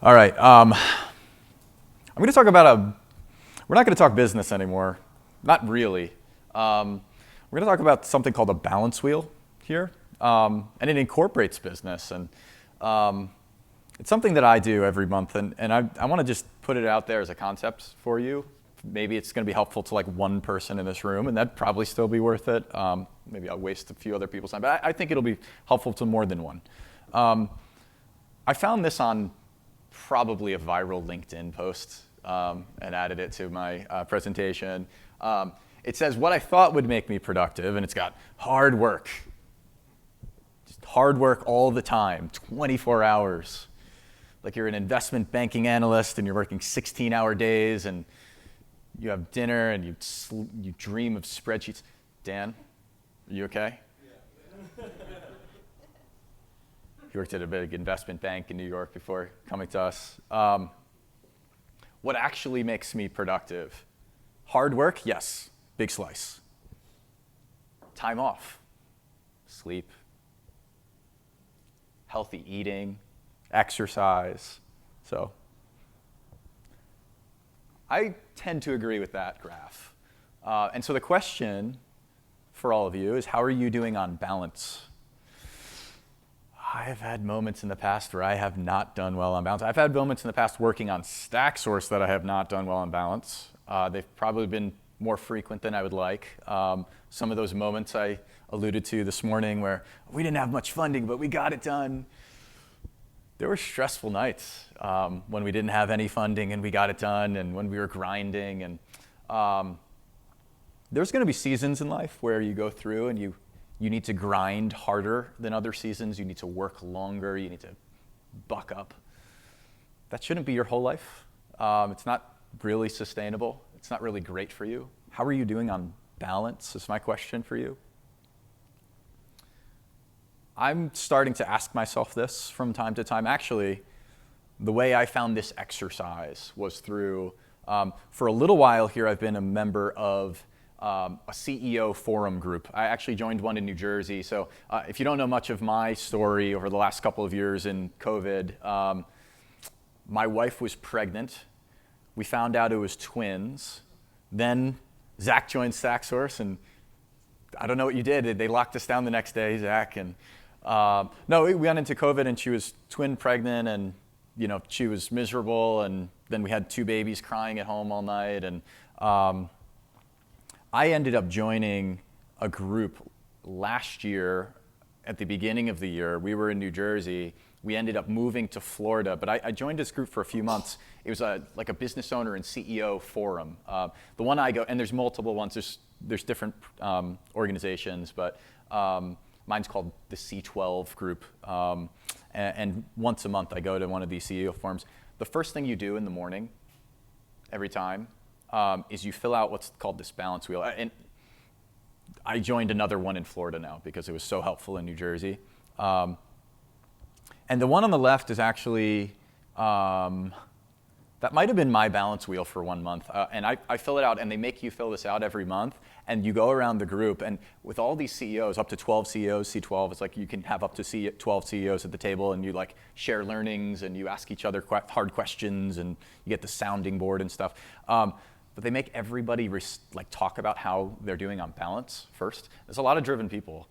All right. I'm going to talk about we're not going to talk business anymore. Not really. We're going to talk about something called a balance wheel here. And it incorporates business. And it's something that I do every month. And I want to just put it out there as a concept for you. Maybe it's going to be helpful to like one person in this room, and that'd probably still be worth it. Maybe I'll waste a few other people's time. But I think it'll be helpful to more than one. I found this on probably a viral LinkedIn post and added it to my presentation. It says, what I thought would make me productive, and it's got hard work. Just hard work all the time, 24 hours. Like you're an investment banking analyst and you're working 16-hour days and you have dinner and you dream of spreadsheets. Dan, are you okay? Yeah. He worked at a big investment bank in New York before coming to us. What actually makes me productive? Hard work, yes, big slice. Time off, sleep, healthy eating, exercise. So I tend to agree with that graph. And so the question for all of you is, how are you doing on balance? I have had moments in the past where I have not done well on balance. I've had moments in the past working on StackSource that I have not done well on balance. They've probably been more frequent than I would like. Some of those moments I alluded to this morning where we didn't have much funding, but we got it done. There were stressful nights when we didn't have any funding and we got it done, and when we were grinding. And there's going to be seasons in life where you go through and you need to grind harder than other seasons. You need to work longer. You need to buck up. That shouldn't be your whole life. It's not really sustainable. It's not really great for you. How are you doing on balance is my question for you. I'm starting to ask myself this from time to time. Actually, the way I found this exercise was through, for a little while here, I've been a member of a CEO forum group. I actually joined one in New Jersey. So if you don't know much of my story over the last couple of years in COVID, my wife was pregnant. We found out it was twins. Then Zach joined StackSource, and I don't know what you did. They locked us down the next day, Zach. And no, we went into COVID, and she was twin pregnant, and she was miserable. And then we had two babies crying at home all night. And I ended up joining a group last year at the beginning of the year. We were in New Jersey. We ended up moving to Florida, but I joined this group for a few months. It was like a business owner and CEO forum. The one I go, and there's multiple ones. There's different organizations, but mine's called the C12 group. And once a month I go to one of these CEO forums. The first thing you do in the morning, every time, is you fill out what's called this balance wheel. And I joined another one in Florida now because it was so helpful in New Jersey. And the one on the left is actually, that might have been my balance wheel for 1 month. And I fill it out, and they make you fill this out every month. And you go around the group, and with all these CEOs, up to 12 CEOs, C12, it's like you can have up to 12 CEOs at the table, and you like share learnings, and you ask each other hard questions, and you get the sounding board and stuff. But they make everybody talk about how they're doing on balance first. There's a lot of driven people.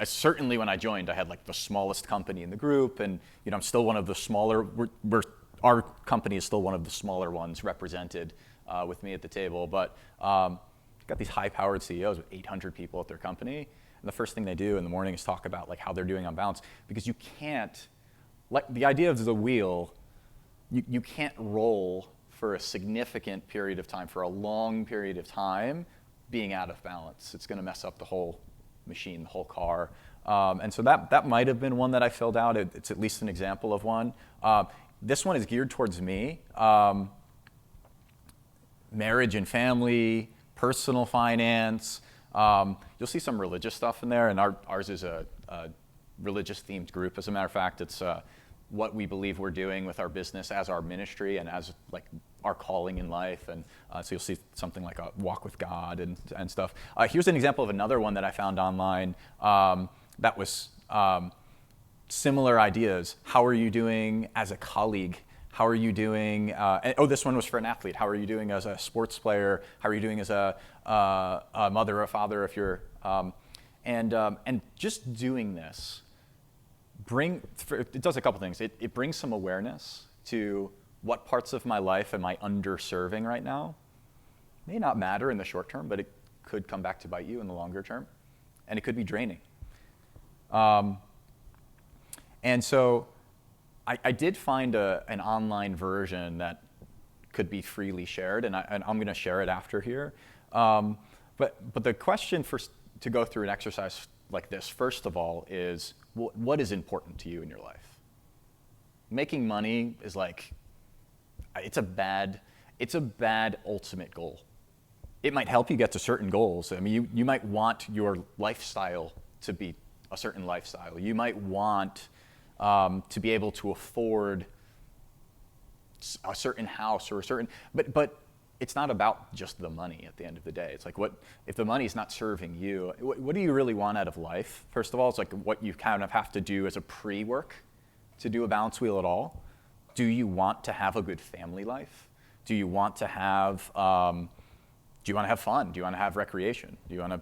Certainly when I joined, I had like the smallest company in the group, and I'm still one of the smaller. Our company is still one of the smaller ones represented with me at the table. But got these high-powered CEOs with 800 people at their company, and the first thing they do in the morning is talk about like how they're doing on balance, because you can't, like the idea of the wheel, you can't roll for a significant period of time, for a long period of time, being out of balance. It's going to mess up the whole machine, the whole car. And so that might have been one that I filled out. It's at least an example of one. This one is geared towards me. Marriage and family, personal finance. You'll see some religious stuff in there, and ours is a religious-themed group. As a matter of fact, it's what we believe we're doing with our business as our ministry and as like our calling in life. And so you'll see something like a walk with God and stuff. Here's an example of another one that I found online that was similar ideas. How are you doing as a colleague? How are you doing? This one was for an athlete. How are you doing as a sports player? How are you doing as a mother or father if you're, and just doing this, it does a couple things. It brings some awareness to what parts of my life am I underserving right now. May not matter in the short term, but it could come back to bite you in the longer term, and it could be draining. And so I did find an online version that could be freely shared, and I'm going to share it after here. But the question to go through an exercise like this, first of all, is what is important to you in your life? Making money is like, it's a bad ultimate goal. It might help you get to certain goals. I mean, you might want your lifestyle to be a certain lifestyle. You might want to be able to afford a certain house or a certain, but it's not about just the money at the end of the day. It's like, what if the money is not serving you? What do you really want out of life? First of all, it's like what you kind of have to do as a pre-work to do a balance wheel at all. Do you want to have a good family life? Do you want to have fun? Do you want to have recreation? Do you want to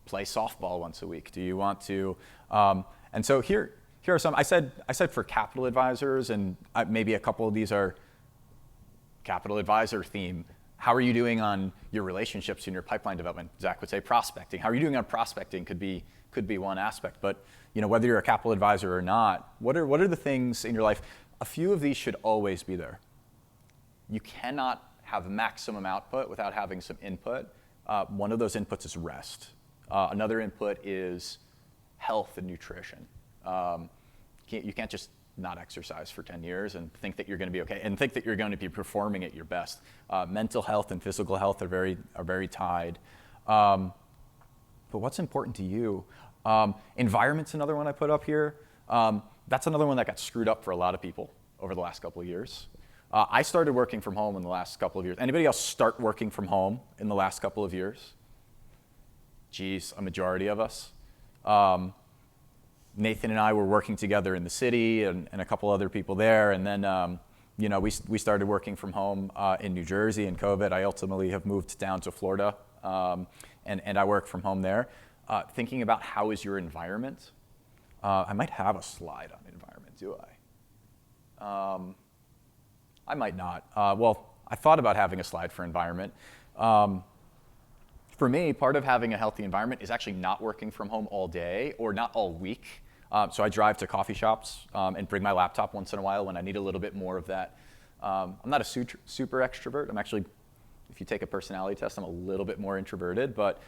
play softball once a week? Do you want to? And so here are some. I said for capital advisors, and maybe a couple of these are capital advisor theme. How are you doing on your relationships in your pipeline development? Zach would say prospecting. How are you doing on prospecting could be one aspect. But whether you're a capital advisor or not, what are the things in your life? A few of these should always be there. You cannot have maximum output without having some input. One of those inputs is rest. Another input is health and nutrition. You can't just not exercise for 10 years and think that you're going to be okay and think that you're going to be performing at your best. Mental health and physical health are very tied. But what's important to you? Environment's another one I put up here. That's another one that got screwed up for a lot of people over the last couple of years. I started working from home in the last couple of years. Anybody else start working from home in the last couple of years? Geez, a majority of us. Nathan and I were working together in the city and a couple other people there. And then, we started working from home in New Jersey in COVID. I ultimately have moved down to Florida, and I work from home there. Thinking about how is your environment? I might have a slide on environment, do I? I might not. I thought about having a slide for environment. For me, part of having a healthy environment is actually not working from home all day or not all week. So I drive to coffee shops and bring my laptop once in a while when I need a little bit more of that. I'm not a super extrovert. I'm actually, if you take a personality test, I'm a little bit more introverted, but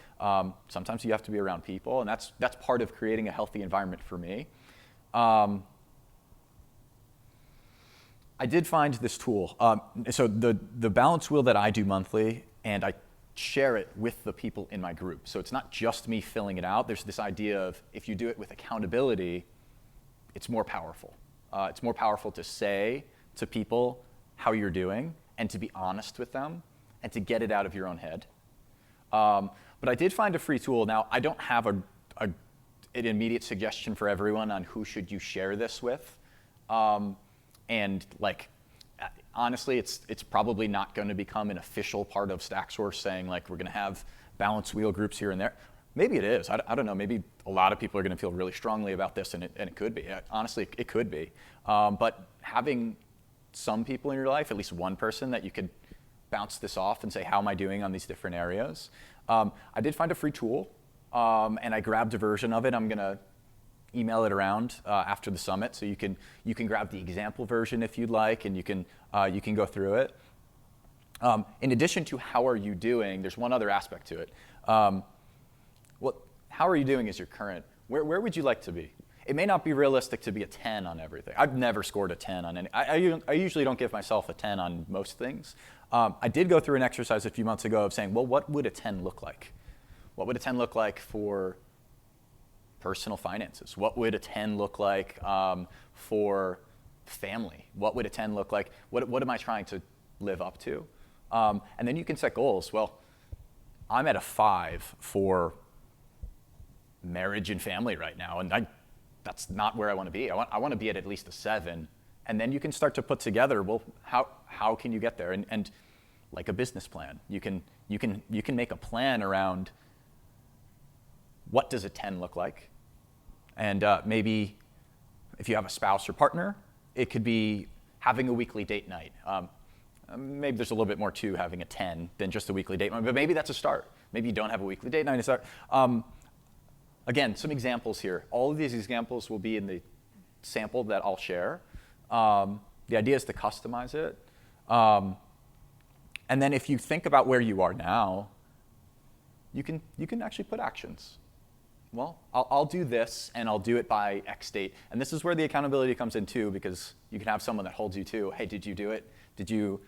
sometimes you have to be around people, and that's part of creating a healthy environment for me. I did find this tool. So the balance wheel that I do monthly, and I share it with the people in my group. So it's not just me filling it out. There's this idea of if you do it with accountability, it's more powerful. It's more powerful to say to people how you're doing and to be honest with them and to get it out of your own head. But I did find a free tool. Now, I don't have an immediate suggestion for everyone on who should you share this with. Honestly, it's probably not going to become an official part of StackSource saying like we're going to have balance wheel groups here and there. Maybe it is. I don't know. Maybe a lot of people are going to feel really strongly about this, and it could be. Honestly, it could be. But having some people in your life, at least one person that you could bounce this off and say, how am I doing on these different areas? I did find a free tool, and I grabbed a version of it. I'm going to email it around after the summit, so you can grab the example version if you'd like, and you can go through it. In addition to how are you doing, there's one other aspect to it. How are you doing is your current. Where would you like to be? It may not be realistic to be a 10 on everything. I've never scored a 10 on any. I usually don't give myself a 10 on most things. I did go through an exercise a few months ago of saying, well, what would a 10 look like? What would a 10 look like for personal finances? What would a 10 look like for family? What would a 10 look like? What am I trying to live up to? And then you can set goals. Well, I'm at a 5 for marriage and family right now, and that's not where I want to be. I want to be at least a 7. And then you can start to put together, well, how can you get there? And like a business plan, you can make a plan around what does a 10 look like? And maybe if you have a spouse or partner, it could be having a weekly date night. Maybe there's a little bit more to having a 10 than just a weekly date night, but maybe that's a start. Maybe you don't have a weekly date night to start. Again, some examples here. All of these examples will be in the sample that I'll share. The idea is to customize it. And then if you think about where you are now, you can actually put actions. Well, I'll do this, and I'll do it by X date. And this is where the accountability comes in too, because you can have someone that holds you to, hey, did you do it? Did you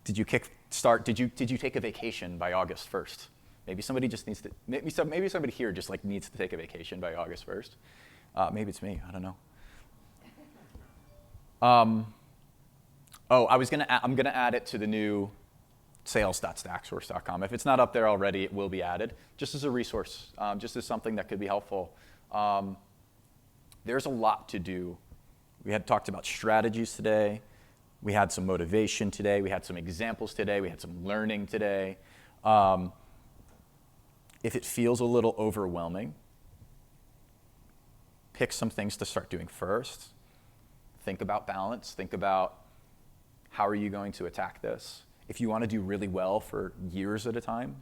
kickstart? Did you take a vacation by August 1st? Maybe somebody just needs to. Maybe somebody here just like needs to take a vacation by August 1st. Maybe it's me. I don't know. I'm gonna add it to the new sales.stacksource.com. If it's not up there already, it will be added, just as a resource, just as something that could be helpful. There's a lot to do. We had talked about strategies today. We had some motivation today. We had some examples today. We had some learning today. If it feels a little overwhelming, pick some things to start doing first. Think about balance. Think about how are you going to attack this. If you want to do really well for years at a time,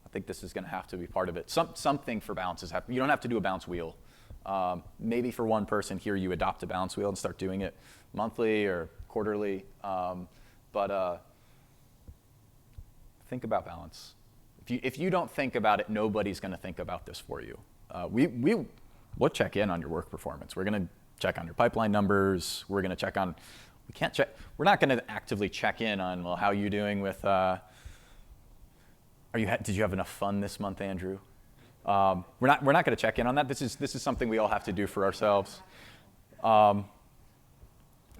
I think this is going to have to be part of it. Something for balances. You don't have to do a balance wheel. Maybe for one person here, you adopt a balance wheel and start doing it monthly or quarterly. But think about balance. If you don't think about it, nobody's going to think about this for you. We'll check in on your work performance. We're going to check on your pipeline numbers. We're going to check on. We're not going to actively check in on, well, how are you doing with. Did you have enough fun this month, Andrew? We're not going to check in on that. This is something we all have to do for ourselves.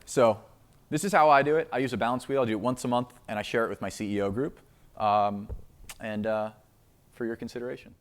So this is how I do it. I use a balance wheel. I do it once a month, and I share it with my CEO group. And for your consideration.